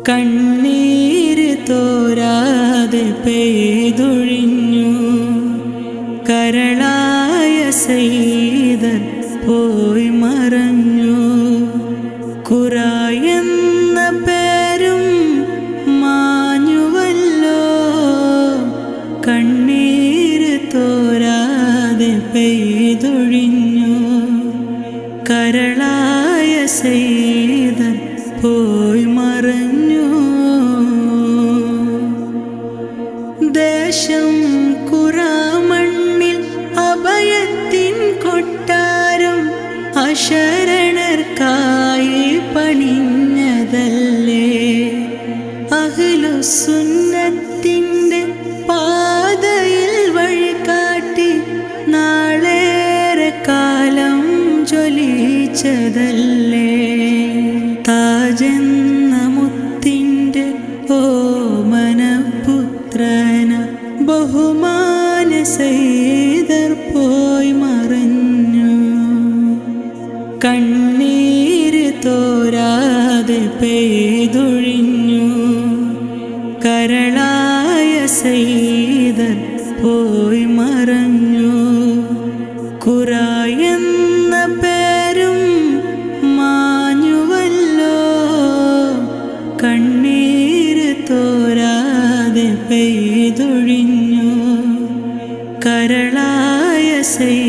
കണ്ണീര് തോരാതെ പെയ്തൊഴിഞ്ഞു. കരളായ സൈദർ പോയി മറഞ്ഞു. ഖുറായെന്ന പേരും മാഞ്ഞുവല്ലോ. കണ്ണീര് തോരാതെ പെയ്തൊഴിഞ്ഞു. കരളായ സൈദർ പോയി മറഞ്ഞു. ദേശം ഖുറാമണ്ണിൽ അഭയത്തിൻ കൊട്ടാരം അശരണർക്കായി പണിഞ്ഞതല്ലേ. അഹ്ലുസുന്നത്തിന്റെ പാതയിൽ വഴികാട്ടി നാളേറെ കാലം ജ്വലിച്ചതല്ലേ. താജെന്ന മുത്തിന്റെ ഓമനപുത്രന ബഹുമാന സൈദർ പോയി മറഞ്ഞു. കണ്ണീര് തോരാതെ പെയ്തൊഴിഞ്ഞു. കരളായ സൈദർ പോയി മറഞ്ഞു. ഖുറായെന്ന പേരും മാഞ്ഞുവല്ലോ. കണ്ണീര് തോരാതെ പെയ്തൊഴിഞ്ഞു. കരളായ സൈദർ